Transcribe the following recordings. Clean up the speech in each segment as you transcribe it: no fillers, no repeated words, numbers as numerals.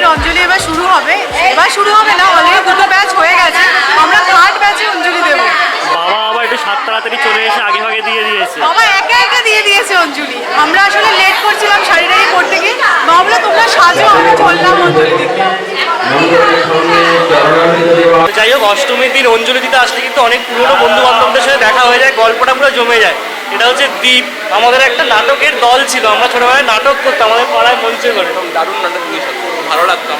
অষ্টমীর অঞ্জলি এবার শুরু হবে না, অলরেডি দুটো ব্যাচ হয়ে গেছে। আমরা থার্ড ব্যাচে অঞ্জলি দেবো। বাবা আবার একটু সাত তাড়াতাড়ি চলে এসে আগে ভাগে দিয়ে দিয়েছে। বাবা একা একা দিয়ে দিয়েছে অঞ্জলি। আমরা আসলে লেট করছিলাম শাড়ি টাড়ি করতে গিয়ে। বাবা বলে তোমরা সাজো, আমি চললাম অঞ্জলি দিতে। যাই হোক, অষ্টমীর দিন অঞ্জলি দিতে আসলে কিন্তু অনেক পুরনো বন্ধু বান্ধবদের সাথে দেখা হয়ে যায়, গল্পটা পুরো জমে যায়। এটা হচ্ছে দ্বীপ, আমাদের একটা নাটকের দল ছিল, আমরা ছোটবেলায় নাটক করতাম আমাদের পাড়ায় মঞ্চে করে। দারুণ নাটক, ভালো লাগতো,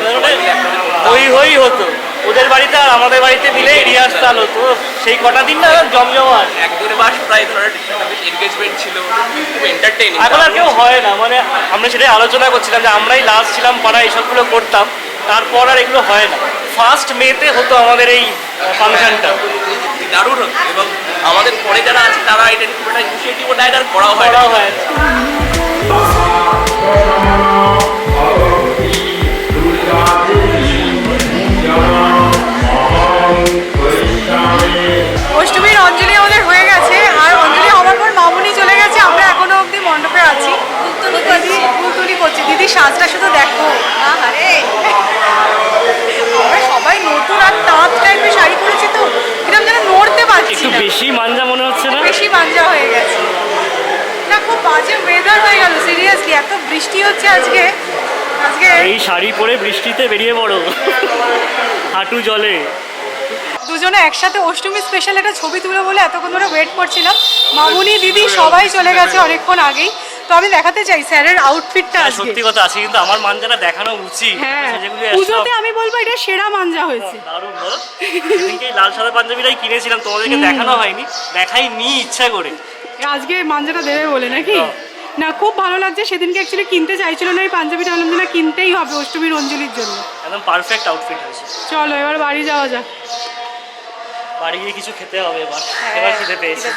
হই হই হতো ওদের বাড়িতে আর আমাদের বাড়িতে মিলে রিহার্সাল হতো। সেই কটা দিন না জমজমাট, এক দেড় মাস প্রায় ধরে এনগেজমেন্ট ছিল, খুব এন্টারটেইনিং। এখন আর কেউ হয় না, মানে আমরা সেটাই আলোচনা করছিলাম যে আমরাই লাস্ট ছিলাম পাড়ায় এইসবগুলো করতাম, তারপর আর এগুলো হয় না। ফার্স্ট মেতে হতো আমাদের এই ফাংশনটা, দারুণ হতো। এবং আমাদের পরে যারা আছে তারা এটা খুব একটা ইনিশিয়েটিভও নেয় আর করা হয় না। অষ্টমীর অঞ্জলি আমাদের হয়ে গেছে, আর অঞ্জলি হওয়ার পর মামুনি চলে গেছে। আমরা এখনো অবধি মণ্ডপে আছি, ফুলতুলি করছি। দিদি সাজটা শুধু দেখো, আরে আমরা সবাই নতুন আর তাঁত টাইপের শাড়ি পরেছি, তো কিরকম যেন নড়তে পারছি না। বেশি মাঞ্জা মনে হচ্ছে না? বেশি মাঞ্জা হয়ে গেছে না, খুব বাজে ওয়েদার হয়ে গেল সিরিয়াসলি। এত বৃষ্টি হচ্ছে আজকে। এই শাড়ি পরে বৃষ্টিতে বেরিয়ে পড়ো, হাঁটু জলে। দুজনে একসাথে অষ্টমী স্পেশাল একটা ছবি তুলে বলে এতক্ষণ ধরে ওয়েট করছিলাম। মামুনি দিদি সবাই চলে গেছে অনেকক্ষণ আগেই। তো আমি দেখাতে চাই স্যারের আউটফিটটা আজকে। সত্যি কথা আছে, কিন্তু আমার মাঞ্জাটা দেখানো উচিত। হ্যাঁ, পুজোতে আমি বলবো এটা সেরা মাঞ্জা হয়েছে। দারুণ বলো। সেদিনকে লাল সাদা পাঞ্জাবিটাই কিনেছিলাম, তোমাদেরকে দেখানো হয়নি, দেখাইনি ইচ্ছা করে। আজকে মাঞ্জাটা দেবে বলে নাকি? না, খুব ভালো লাগছে। সেদিনকে অ্যাকচুয়ালি কিনতে চাইছিল না এই পাঞ্জাবিটা, বললাম যে না কিনতেই হবে অষ্টমীর অঞ্জলির জন্য। একদম পারফেক্ট আউটফিট হয়েছে। চলো এবার বাড়ি যাওয়া যাক। বাড়ি গিয়ে কিছু খেতে হবে এবার খেতে পেয়েছি।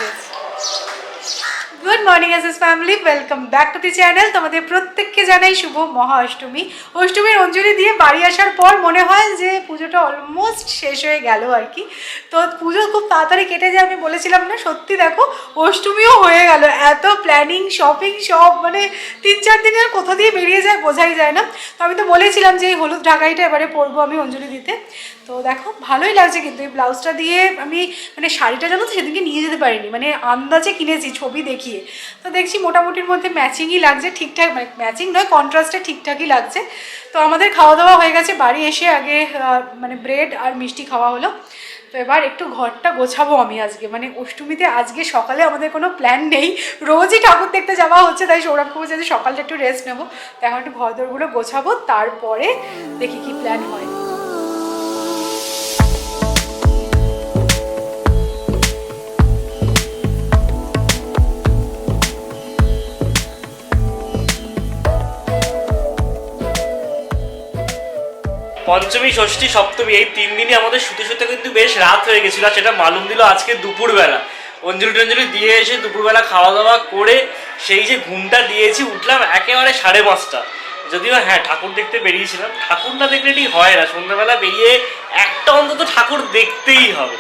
Good morning SS family, welcome back to the channel. তোমাদের প্রত্যেককে জানাই শুভ মহা অষ্টমী। অষ্টমীর অঞ্জলি দিয়ে বাড়ি আসার পর মনে হয় যে পুজোটা অলমোস্ট শেষ হয়ে গেল আর কি। তো পুজো খুব তাড়াতাড়ি কেটে যায়, আমি বলেছিলাম না, সত্যি দেখো অষ্টমীও হয়ে গেল। এত প্ল্যানিং শপিং সব মানে 3-4 দিনের কোথা দিয়ে বেরিয়ে যায় বোঝাই যায় না। তো আমি তো বলেছিলাম যে এই হলুদ ঢাকাইটা এবারে পরবো আমি অঞ্জলি দিতে। তো দেখো ভালোই লাগছে, কিন্তু এই ব্লাউজটা দিয়ে আমি মানে শাড়িটা জানো তো সেদিনকে নিয়ে যেতে পারিনি, মানে আন্দাজে কিনেছি ছবি দেখিয়ে। তো দেখছি মোটামুটির মধ্যে ম্যাচিংই লাগছে, ঠিকঠাক, মানে ম্যাচিং নয় কন্ট্রাস্টে ঠিকঠাকই লাগছে। তো আমাদের খাওয়া দাওয়া হয়ে গেছে, বাড়ি এসে আগে মানে ব্রেড আর মিষ্টি খাওয়া হলো। তো এবার একটু ঘরটা গোছাবো আমি আজকে, মানে অষ্টমীতে আজকে সকালে আমাদের কোনো প্ল্যান নেই, রোজই ঠাকুর দেখতে যাওয়া হচ্ছে, তাই সৌরভ খুব যে সকালটা একটু রেস্ট নেবো। তো এখন একটু ঘর দরগুলো গোছাবো, তারপরে দেখি কি প্ল্যান হয়। পঞ্চমী, ষষ্ঠী, সপ্তমী এই 3 দিনই আমাদের শুতে শুতে কিন্তু বেশ রাত হয়ে গেছিলো। আর সেটা মালুম দিল আজকে দুপুরবেলা। অঞ্জলি টঞ্জলি দিয়ে এসে দুপুরবেলা খাওয়া দাওয়া করে সেই যে ঘুমটা দিয়েছি, উঠলাম একেবারে 5:30। যদিও হ্যাঁ ঠাকুর দেখতে বেরিয়েছিলাম, ঠাকুর না দেখলে ঠিক হয় না, সন্ধ্যাবেলা বেরিয়ে একটা অন্তত ঠাকুর দেখতেই হবে।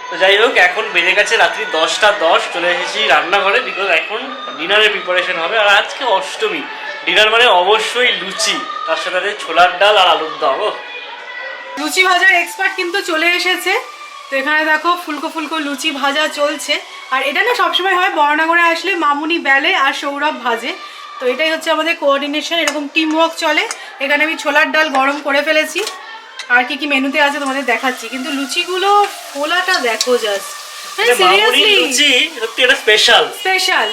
তো যাই হোক, এখন বেজে গেছে রাত্রি 10:10, চলে এসেছি রান্নাঘরে, বিকজ এখন ডিনারের প্রিপারেশন হবে। আর আজকে অষ্টমী, ডিনার মানে অবশ্যই লুচি, তার সাথে ছোলার ডাল আর আলুর দম। লুচি ভাজার এক্সপার্ট কিন্তু চলে এসেছে। তো এখানে দেখো ফুলকো ফুলকো লুচি ভাজা চলছে। আর এটা না সবসময় হয় বর্ণাগরে আসলে মামুনি বেলে আর সৌরভ ভাজে। তো এটাই হচ্ছে আমাদের কোঅর্ডিনেশন, এরকম টিম ওয়ার্ক চলে। এখানে আমি ছোলার ডাল গরম করে ফেলেছি, আর কি কি মেনুতে আছে তোমাদের দেখাচ্ছি। কিন্তু লুচিগুলো ফোলাটা দেখো জাস্ট, মানে সিরিয়াসলি লুচি সত্যি এটা স্পেশাল স্পেশাল,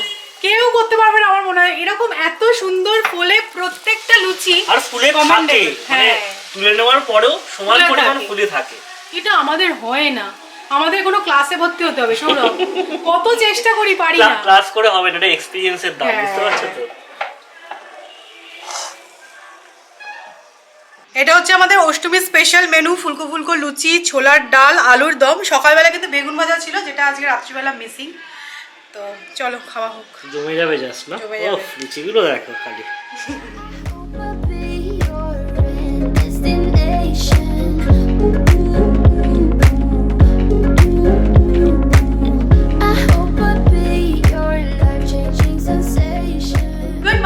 কেউ করতে পারবে না আমার মনে হয় এরকম এত সুন্দর ফোলে প্রত্যেকটা লুচি। আর ফুলে থাকে, মানে তুলে নেওয়ার পরেও সমান পরিমাণ ফুলে থাকে। এটা আমাদের হয় না, আমাদের কোনো ক্লাসে ভর্তি হতে হবে সৌরভ। কত চেষ্টা করি, পারি না। ক্লাস করে হবে না, এটা এক্সপেরিয়েন্সের দাম, বুঝতে পারছো তো? এটা হচ্ছে আমাদের অষ্টমী স্পেশাল মেনু, ফুলকো ফুলকো লুচি, ছোলার ডাল, আলুর দম। সকালবেলা কিন্তু বেগুন ভাজা ছিল, যেটা আজকে রাত্রিবেলা মিসিং। তো চলো খাওয়া হোক, জমে যাবে জাস্ট না? ওফ, লুচিগুলো দেখো খালি।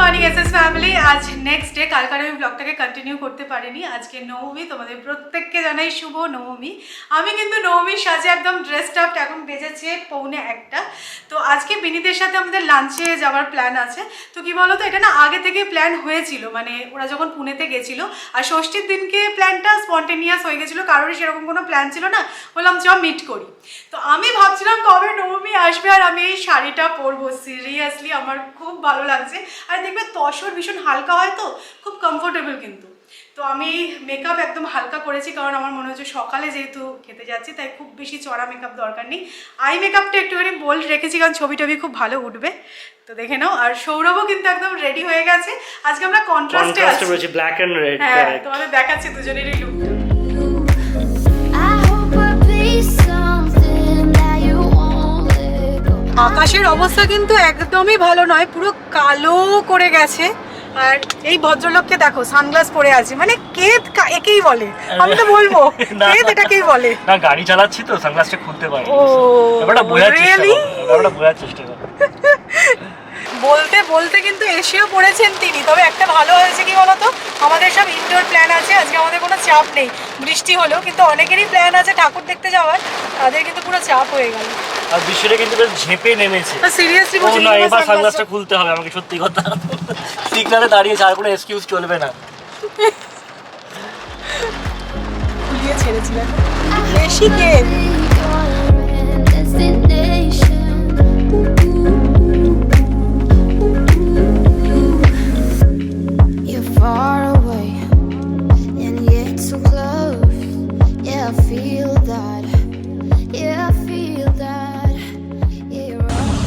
মর্নিং এসএস ফ্যামিলি, আজ নেক্সট ডে। কালকার আমি ব্লগটাকে কন্টিনিউ করতে পারিনি। আজকে নবমী, তোমাদের প্রত্যেককে জানাই শুভ নবমী। আমি কিন্তু নবমীর সাজে একদম ড্রেসড আপ, এখন বেজেছে 1:45। তো আজকে বিনীতের সাথে আমাদের লাঞ্চে যাওয়ার প্ল্যান আছে। তো কি বলতো, এটা না আগে থেকে প্ল্যান হয়েছিল, মানে ওরা যখন পুনেতে গেছিলো, আর ষষ্ঠীর দিনকে প্ল্যানটা স্পন্টেনিয়াস হয়ে গেছিলো, কারোরই সেরকম কোনো প্ল্যান ছিল না। বললাম চ মিট করি। তো আমি ভাবছিলাম কবে নবমী আসবে আর আমি এই শাড়িটা পরবো। সিরিয়াসলি আমার খুব ভালো লাগছে। আর দেখবে তসর ভীষণ হালকা হয়, তো খুব কমফোর্টেবল কিন্তু। তো আমি মেকআপ একদম হালকা করেছি, কারণ আমার মনে হচ্ছে সকালে যেহেতু খেতে যাচ্ছি, তাই খুব বেশি চড়া মেকআপ দরকার নেই। আই মেকআপটা একটুখানি বোল্ড রেখেছি, কারণ ছবি টবি খুব ভালো উঠবে। তো দেখে নাও। আর সৌরভও কিন্তু একদম রেডি হয়ে গেছে। আজকে আমরা কন্ট্রাস্টে আছি, ব্ল্যাক এন্ড রেড। হ্যাঁ, তোমাদের দেখাচ্ছি দুজনেরই লুকটা। আকাশের অবস্থা কিন্তু একদমই ভালো নয়, পুরো কালো করে গেছে। আর এই ভদ্রলোককে দেখো, সানগ্লাস পরে আছে, মানে কেদ একেই বলে, আমি তো বলবো কেদ এটাকেই বলে। না, গাড়ি চালাচ্ছি তো সানগ্লাসটা খুলতে পারি। ও ব্যাপারটা বোঝার চেষ্টা কর। বলতে বলতে কিন্তু এসেও পড়েছেন তিনি। তবে একটা ভালো হয়েছে কি বলতো, আমাদের সব ইনডোর প্ল্যান আছে আজকে, আমাদের কোনো চাপ নেই। বৃষ্টি হলেও কিন্তু অনেকেরই প্ল্যান আছে ঠাকুর দেখতে যাওয়ার, তাদের কিন্তু পুরো চাপ হয়ে গেল। আর বৃষ্টিটা কিন্তু বেশ ঝেঁপে নেমেছে। সিরিয়াসলি বলছি না, এবার সানগ্লাসটা খুলতে হবে আমাকে, সত্যি কথা। সিগনালে দাঁড়িয়েছে, আর কোনো এক্সকিউজ চলবে না। খুলিয়ে ছেড়েছিলেন বেশি কে।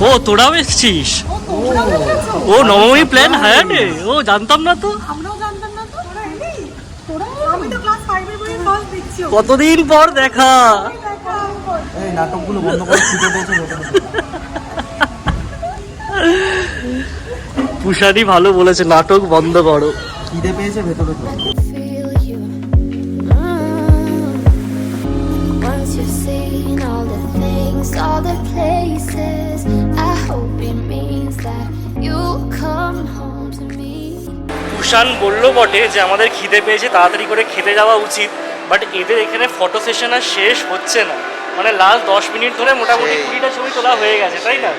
ও তোরাও এসছিস? ও নবমী প্ল্যান হ্যাঁ রে, ও জানতাম না তো। আমরাও জানতাম না তো। তোরা এলি? তোরা? আমি তো ক্লাস 5 এর বই ফার্স্ট দেখছি। কতদিন পর দেখা। এই নাটকগুলো বন্ধ করে ছুটে দিয়েছে। পুষারি ভালো বলেছে, নাটক বন্ধ করো। খিদে পেয়েছে ভেতরে তো। All the places, I hope it means that you'll come home to me. তুষান বললো বটে যে আমাদের খিদে পেয়েছে, তাড়াতাড়ি করে খেতে যাওয়া উচিত, বাট এদের এখানে ফটো সেশন আর শেষ হচ্ছে না। মানে লাস্ট 10 মিনিট ধরে মোটামুটি 20টা ছবি তোলা হয়ে গেছে, তাই না?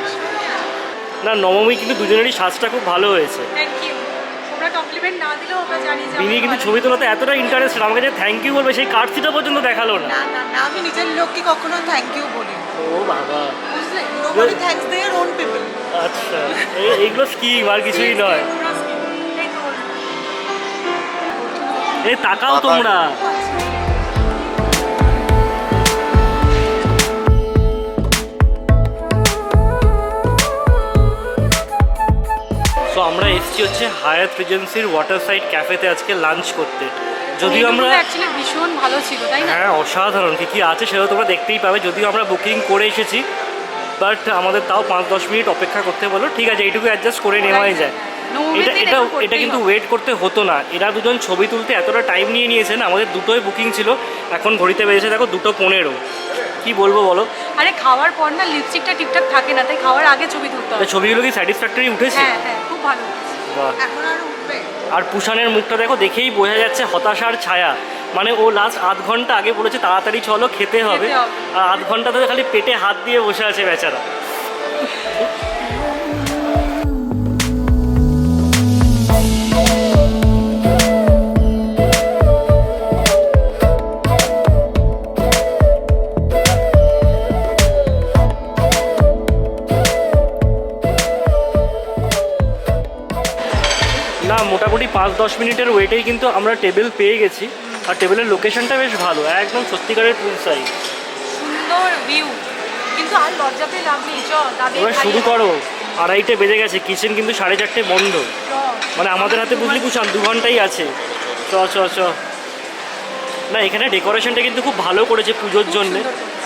না, নবমী কিন্তু দুজনেরই সাজটা খুব ভালো হয়েছে। Thank you. তোমরা কমপ্লিমেন্ট না দিলেও আমরা জানি যে বিনি কিন্তু ছবি তোলাতে এতটা ইন্টারেস্টেড, আমাকে যে থ্যাংক ইউ বলবে সেই কার্ডসিটা পর্যন্ত দেখালো না। না না না, আমি নিজের লোককে কখনো থ্যাংক ইউ বলি না। ও বাবা, বুঝলে, nobody thanks their own people. আচ্ছা, এইগুলো স্কিম আর কিছুই নয়। এই তাকাও তোমরা। সো আমরা এসেছি হচ্ছে হায়াত রিজেন্সির ওয়াটার সাইড ক্যাফেতে আজকে লাঞ্চ করতে। যদিও আমরা অ্যাকচুয়ালি ভীষণ ভালো ছিল, তাই না? হ্যাঁ, অসাধারণ। কি আছে সেটা তোমরা দেখতেই পাবে। যদিও আমরা বুকিং করে এসেছি, বাট আমাদের তাও 5-10 মিনিট অপেক্ষা করতে বলো। ঠিক আছে, এইটুকু অ্যাডজাস্ট করে নেওয়াই যায়। এটা কিন্তু ওয়েট করতে হতো না। এরা দুজন ছবি তুলতে এতটা টাইম নিয়ে নিয়েছেন। আমাদের দুটোই বুকিং ছিল, এখন ঘড়িতে বেজেছে দেখো 2:15। কি বলবো বলো? আরে খাওয়ার পর না লিপস্টিকটা ঠিকঠাক থাকে না, তাই খাওয়ার আগে ছবি তুলতে হবে। ছবিগুলো কি স্যাটিসফ্যাক্টরি উঠেছে? হ্যাঁ হ্যাঁ, খুব ভালো। বাহ। এখন আর উঠবে। আর পুষানের মুখটা দেখো, দেখেই বোঝা যাচ্ছে হতাশার ছায়া। মানে ও লাস্ট আধ ঘন্টা আগে বলেছে তাড়াতাড়ি চলো খেতে হবে, আর আধ ঘন্টা ধরে খালি পেটে হাত দিয়ে বসে আছে বেচারা। না, মোটামুটি 5-10 মিনিটের ওয়েটেই কিন্তু আমরা টেবিল পেয়ে গেছি। আর টেবিলের লোকেশনটা বেশ ভালো, একদম সত্যিকারের পুল সাইড, সুন্দর ভিউ। কিন্তু আর লজ্জা পেয়ে লাভ নেই, চ দাদি এবার শুরু করো। 2:30 বেজে গেছে, কিচেন কিন্তু 4:30 বন্ধ। মানে আমাদের হাতে বুঝলি কুশান 2 ঘন্টাই আছে। চ চ চ। না, এখানে ডেকোরেশনটা কিন্তু খুব ভালো করেছে পুজোর জন্য,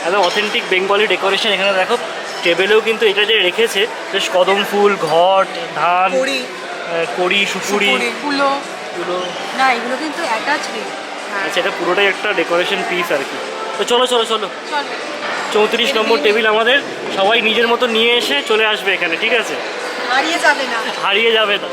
একদম অথেন্টিক বেঙ্গলি ডেকোরেশন। এখানে দেখো টেবিলেও কিন্তু এটা যে রেখেছে বেশ কদম ফুল, ঘট, ধান, কড়ি, সুপুরি, ফুলো ফুলো। না, এগুলো কিন্তু অ্যাটাচ রে। আচ্ছা, এটা পুরোটাই একটা ডেকোরেশন পিস আর কি। তো চলো চলো চলো। চল। 34 নম্বর টেবিল আমাদের। সবাই নিজের মতো নিয়ে এসে চলে আসবে এখানে, ঠিক আছে? হারিয়ে যাবে না। হারিয়ে যাবে না।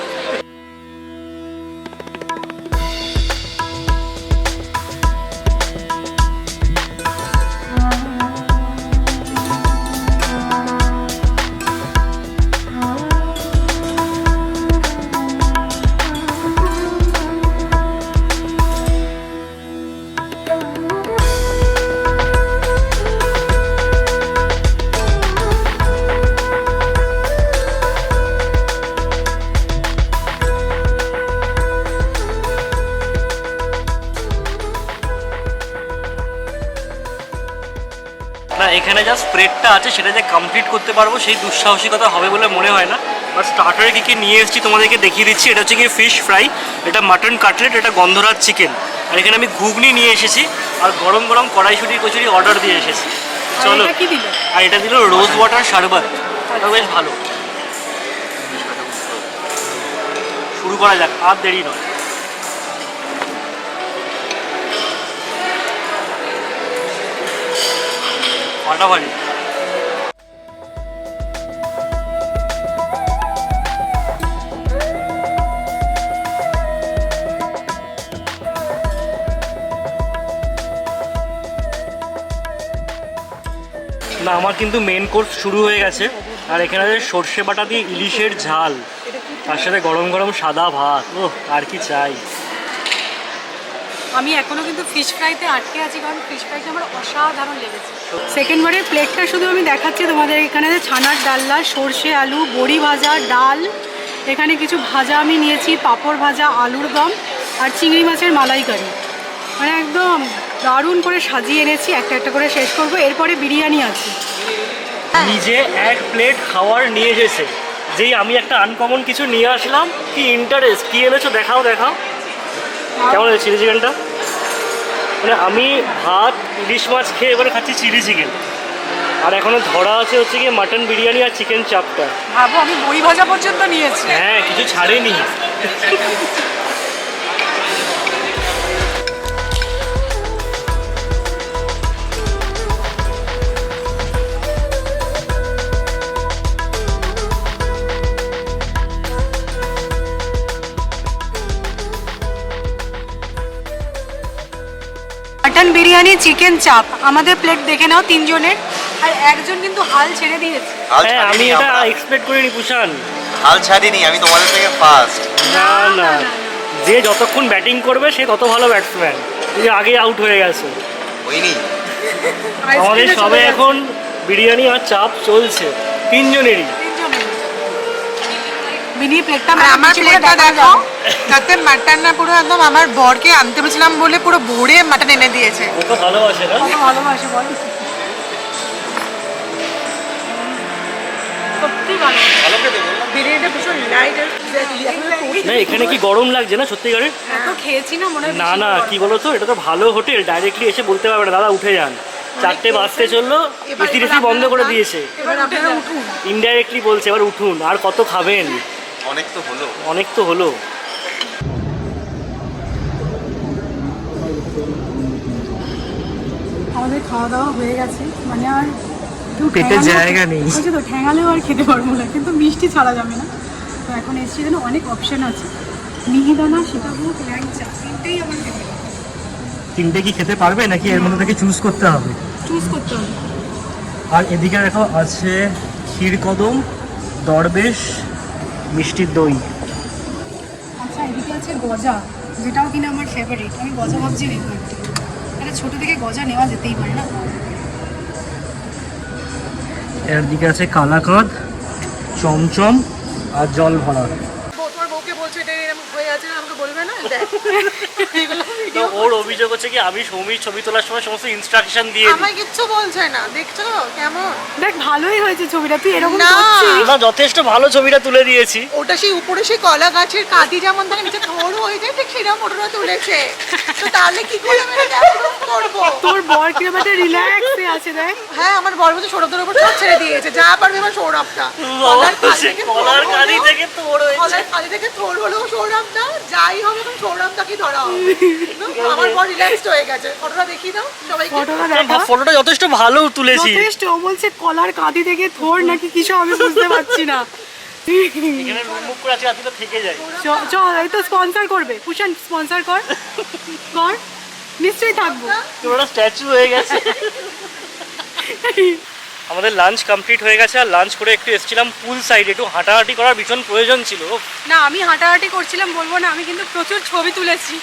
না এখানে যা স্প্রেডটা আছে সেটা যে কমপ্লিট করতে পারবো সেই দুঃসাহসিকতা হবে বলে মনে হয় না। আর স্টার্টারে কী কী নিয়ে এসেছি তোমাদেরকে দেখিয়ে দিচ্ছি। এটা হচ্ছে কি ফিশ ফ্রাই, এটা মাটন কাটলেট, এটা গন্ধরাজ চিকেন, আর এখানে আমি ঘুগনি নিয়ে এসেছি, আর গরম গরম কড়াইশুঁটি কচুরি অর্ডার দিয়ে এসেছি। চলো, কি দিল? আর এটা দিল রোজ ওয়াটার শরবত, এটা বেশ ভালো। শুরু করা যাক, আর দেরি নয়। ফাটাফাটি। না আমার কিন্তু মেন কোর্স শুরু হয়ে গেছে, আর এখানে আছে সর্ষে বাটা দিয়ে ইলিশের ঝাল, তার সাথে গরম গরম সাদা ভাত। ও আর কি চাই। আমি এখনো কিন্তু ফিশ ফ্রাইতে আটকে আছি, কারণ ফিশ ফ্রাইটা আমার অসাধারণ লেগেছে। সেকেন্ডবারের প্লেটটা শুধু আমি দেখাচ্ছি তোমাদের। এখানে ছানার ডালনা, সর্ষে আলু, বড়ি ভাজা, ডাল, এখানে কিছু ভাজা আমি নিয়েছি, পাঁপড় ভাজা, আলুর দম আর চিংড়ি মাছের মালাইকারি। মানে একদম দারুণ করে সাজিয়ে এনেছি, একটা একটা করে শেষ করবো। এরপরে বিরিয়ানি আছে। নিজে এক প্লেট খাওয়ার নিয়ে এসেছে, যেই আমি একটা আনকমন কিছু নিয়ে আসলাম। কি ইন্টারেস্ট, কি এনেছো দেখাও দেখাও। কেমন হয়েছে চিলি চিকেনটা? মানে আমি ভাত ইলিশ মাছ খেয়ে এবারে খাচ্ছি চিলি চিকেন, আর এখনো ধরা আছে হচ্ছে গিয়ে মাটন বিরিয়ানি আর চিকেন চাপটা। ভাবো আমি বড়ি ভাজা পর্যন্ত নিয়েছি। হ্যাঁ, কিছু ছাড়েনি। মাটন বিরিয়ানি, চিকেন চাপ, আমাদের প্লেট দেখে নাও তিনজনের, আর একজন কিন্তু হাল ছেড়ে দিয়েছে। হ্যাঁ আমি এটা এক্সপেক্ট করিনি পুষান। হাল ছাড়িনি, আমি তোমাদের থেকে ফার্স্ট। না না, যে যতক্ষণ ব্যাটিং করবে সে তত ভালো ব্যাটসম্যান। তুমি আগে আউট হয়ে গেছো। হইনি। আমাদের সবে এখন বিরিয়ানি আর চাপ চলছে তিনজনেরই। মিনি প্লেটটা আর আমার প্লেটটা দেখো, তাতে মাটন না পুরো একদম আমার বরকে আনতে বলেছিলাম বলে পুরো ভরে মাটন এনে দিয়েছে। ও তো ভালোবাসে না? ভালোবাসে বল। সত্যি ভালো। বিরিয়ানিটা ভীষণ লাইট। না এখানে কি গরম লাগছে না সত্যিকারে? এত খেয়েছি না মনে হয়। না না, কি বলতো, এটা তো ভালো হোটেল, ডাইরেক্টলি এসে বলতে পারবে না দাদা উঠে যান। 4টে বাজতে চললো, এসি বন্ধ করে দিয়েছে। এবার আপনারা উঠুন। ইনডাইরেক্টলি বলছে এবার উঠুন, আর কত খাবেন? অনেক তো হলো। অনেক তো হলো। আমাদের খাওয়া দাওয়া হয়ে গেছে, মানে আর পেটে জায়গা নেই। হচ্ছে তো ঠ্যাঙালেও আর খেতে পারবো না, কিন্তু মিষ্টি ছাড়া যাবে না। তো এখন এসছি যেন অনেক অপশন আছে, মিহিদানা, সীতাভোগ, ল্যাংচা, তিনটেই আমার খেতে হবে। তিনটে কি খেতে পারবে নাকি এর মধ্যে থেকে চুজ করতে হবে? চুজ করতে হবে। আর এদিকে দেখো আছে ক্ষীর কদম, দরবেশ, মিষ্টির দই। আচ্ছা এদিকে আছে গজা, যেটাও কিনা আমার ফেভারিট। আমি গজা ভাবছি নেবো একটা, একটা ছোটো থেকে গজা নেওয়া যেতেই পারে না। এর দিকে আছে কালাকাঁদ, চমচম আর জল ভরা। তোমার বউকে বলছো এটা এরকম হয়ে আছে, আমাকে বলবে না? দেখ এগুলো তো ওর অভিযোগ হচ্ছে কি আমি সৌমির ছবি তোলার সময় সমস্ত ইনস্ট্রাকশন দিয়ে দিই। আমায় কিচ্ছু বলছে না, দেখছো কেমন? দেখ ভালোই হয়েছে ছবিটা, তুই এরকম না। করছিস। না যথেষ্ট ভালো ছবিটা তুলে দিয়েছি। ওটা সেই উপরে সেই কলা গাছের কাঁদি যেমন থাকে নিচে থোড় হয়ে যায়, ঠিক সেরকম ওটা তুলেছে। তো তাহলে কি করে আমি এটা করবো? তোর বর কিরকম একটা রিল্যাক্সে আছে দেখ। হ্যাঁ, আমার বর বলছে সৌরভদের উপর সব ছেড়ে দিয়েছে, যা পারবে এবার সৌরভটা। কলার কাঁদি থেকে তোর হয়েছে। কলার কাঁদি থেকে থোড় হলেও সৌরভটা, যাই হবে এখন সৌরভটাকে ধরা হবে। আমার বর রিল্যাক্সড হয়ে গেছে। ফটোটা দেখিয়ে দাও সবাইকে। ফটোটা দেখা, ফটোটা যথেষ্ট ভালো তুলেছি। যথেষ্ট। ও বলছে কলার কাঁদি থেকে থোর নাকি কিছু, আমি বুঝতে পারছি না। এখানে মুখ করে আছে, রাত্রিটা থেকে যায়। চল এই তো স্পন্সর করবে, কুশন স্পন্সর কর, কর, নিশ্চয়ই থাকবো। তোরা স্ট্যাচু হয়ে গেছে। আমাদের লাঞ্চ কমপ্লিট হয়ে গেছে, আর লাঞ্চ করে একটু এসেছিলাম পুল সাইডে, একটু হাঁটাহাঁটি করার ভীষণ প্রয়োজন ছিল। না আমি হাঁটাহাঁটি করছিলাম বলবো না, আমি কিন্তু প্রচুর ছবি তুলেছি।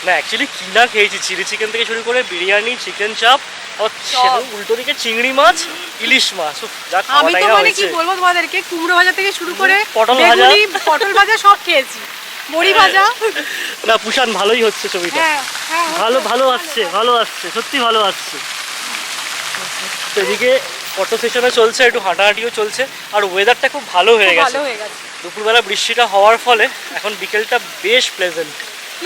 না অ্যাকচুয়ালি কি না খেয়েছি, চিলি চিকেন থেকে শুরু করে বিরিয়ানি, চিকেন চাপ, আর উল্টো দিকে চিংড়ি মাছ, ইলিশ মাছ। যা আমি খাওয়াটাই তো না মানে কি হয়েছে। বলবো তোমাদেরকে, কুমড়ো ভাজা থেকে শুরু করে পটল ভাজা, বেগুনি, পটল ভাজা সব খেয়েছি, বড়ি ভাজা। না পুষান ভালোই হচ্ছে ছবিটা। হ্যাঁ হ্যাঁ ভালো ভালো আসছে, ভালো আসছে, সত্যি ভালো আসছে। তো এদিকে ফটো সেশনও চলছে, একটু হাঁটাহাঁটিও চলছে, আর ওয়েদারটা খুব ভালো হয়ে গেছে। দুপুরবেলা বৃষ্টিটা হওয়ার ফলে এখন বিকেলটা বেশ প্লেজেন্ট।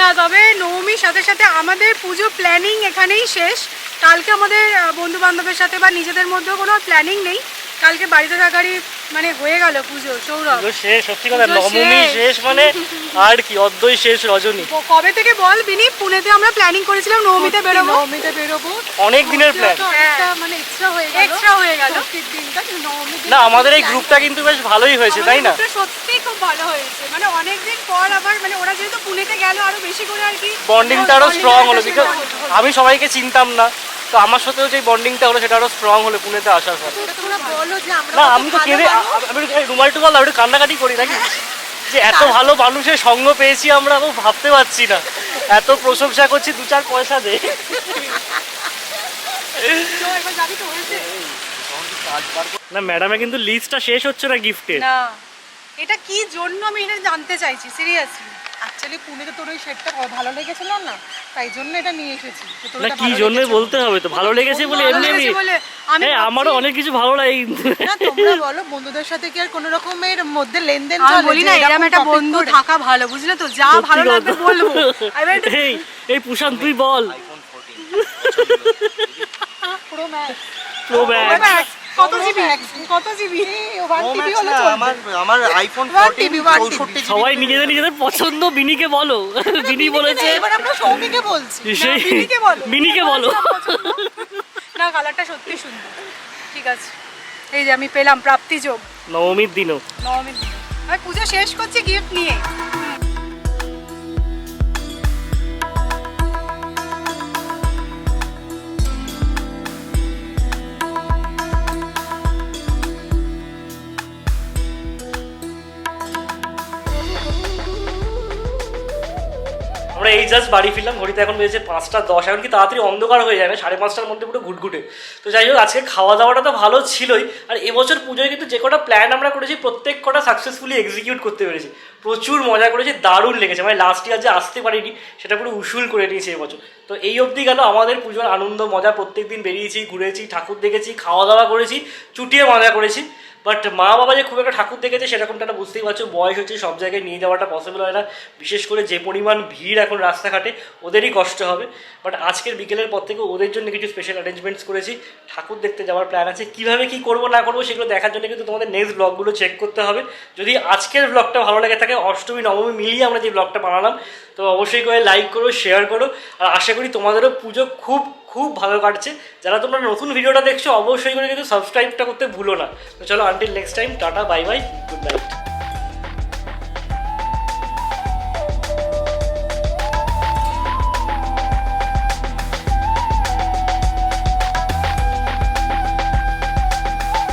না তবে নবমীর সাথে সাথে আমাদের পুজো প্ল্যানিং এখানেই শেষ। কালকে আমাদের বন্ধু বান্ধবের সাথে বা নিজেদের মধ্যেও কোনো প্ল্যানিং নেই। কালকে বাড়িতে থাকারই মানে হয়ে গেল পুজো। সৌরভ শেষ, সত্যি কথা নবমী শেষ মানে আর কি, অদ্বৈ শেষ রজনী। কবে থেকে বল বিনি? পুনেতে আমরা প্ল্যানিং করেছিলাম নবমীতে বেরোবো। অনেক দিনের প্ল্যান, মানে এক্সট্রা হয়ে গেল। না আমাদের এই গ্রুপটা কিন্তু বেশ ভালোই হয়েছে, তাই না? সত্যি খুব ভালো হয়েছে, মানে অনেকদিন পর আবার মানে ওরা যেহেতু পুনেতে গেল আরো বেশি করে আর কি বন্ডিংটা আরো স্ট্রং হলো, বিকজ আমি সবাইকে চিনতাম না, তো আমার সাথেও যে বন্ডিংটা হলো সেটা আরো স্ট্রং হলো পুনেতে আসার পর। না আমি তো কেঁদে, আমি রুমাল টুমাল একটু কান্নাকাটি করি নাকি, যে এত ভালো মানুষের সঙ্গ পেয়েছি আমরা, আমি ভাবতে পারছি না। এত প্রশংসা করছি, 2-4 পয়সা দে। না ম্যাডামে কিন্তু লিস্টটা শেষ হচ্ছে না গিফটের। না এটা কি জন্য আমি এটা জানতে চাইছি সিরিয়াসলি। অ্যাকচুয়ালি পুনেতে তোর ওই সেটটা ভালো লেগেছিল না, তাই জন্য এটা নিয়ে এসেছি। না কি জন্য বলতে হবে তো, ভালো লেগেছে বলে এমনি এমনি। হ্যাঁ আমারও অনেক কিছু ভালো লাগে। না তোমরা বলো, বন্ধুদের সাথে কি আর কোনো রকমের মধ্যে লেনদেন আমি চলে? বলি না এরকম একটা বন্ধু থাকা ভালো, বুঝলে তো? যা ভালো লাগবে বলবো। এই পুষান তুই বল। Pro max. প্রো ম্যাক্স কত জিবি? কত জিবি? 1 টিবি হলো তো। আমার আইফোন 1 টিবি 64 সবাই নিজেদের পছন্দ বিনিকে বলো। বিনি বলেছে, এবার আমরা সৌমিকে বলছি। সেই বিনিকে বলো। না কালারটা সত্যি সুন্দর, ঠিক আছে। এই যে আমি পেলাম প্রাপ্তিযোগ নবমীর দিনও। নবমীর দিন আমি পুজো শেষ করছি গিফট নিয়ে। আমরা এই জাস্ট বাড়ি ফিরলাম, ঘড়িতে এখন বেজেছে 5টা 10। এখন কি তাড়াতাড়ি অন্ধকার হয়ে যায় না, 5:30টার মধ্যে পুরো ঘুটঘুটে। তো যাই হোক আজকে খাওয়া দাওয়াটা তো ভালো ছিলই, আর এবছর পুজোয় কিন্তু যে কটা প্ল্যান আমরা করেছি প্রত্যেক কটা সাকসেসফুলি এক্সিকিউট করতে পেরেছি। প্রচুর মজা করেছি, দারুণ লেগেছে। মানে লাস্ট ইয়ার যে আসতে পারিনি সেটা পুরো উসুল করে নিয়েছি এবছর। তো এই অবধি গেল আমাদের পুজোর আনন্দ মজা। প্রত্যেক দিন বেরিয়েছি, ঘুরেছি, ঠাকুর দেখেছি, খাওয়া দাওয়া করেছি, চুটিয়ে মজা করেছি। বাট মা বাবা যে খুব একটা ঠাকুর দেখেছে সেরকমটা একটা বুঝতেই পারছো, বয়স হচ্ছে, সব জায়গায় নিয়ে যাওয়াটা পসিবল হয় না। বিশেষ করে যে পরিমাণ ভিড় এখন রাস্তাঘাটে, ওদেরই কষ্ট হবে। বাট আজকের বিকেলের পর থেকে ওদের জন্য কিছু স্পেশাল অ্যারেঞ্জমেন্টস করেছি। ঠাকুর দেখতে যাওয়ার প্ল্যান আছে, কীভাবে কী করবো না করবো সেগুলো দেখার জন্য কিন্তু তোমাদের নেক্সট ব্লগগুলো চেক করতে হবে। যদি আজকের ব্লগটা ভালো লেগে থাকে, অষ্টমী নবমী মিলিয়ে আমরা যে ব্লগটা বানালাম, তো অবশ্যই করে লাইক করো, শেয়ার করো। আর আশা করি তোমাদেরও পুজো খুব খুব ভালো কাটছে। যারা তোমরা নতুন ভিডিওটা দেখছো অবশ্যই করে কিন্তু সাবস্ক্রাইবটা করতে ভুলো না। তো চলো until next time, tata, bye bye, good night.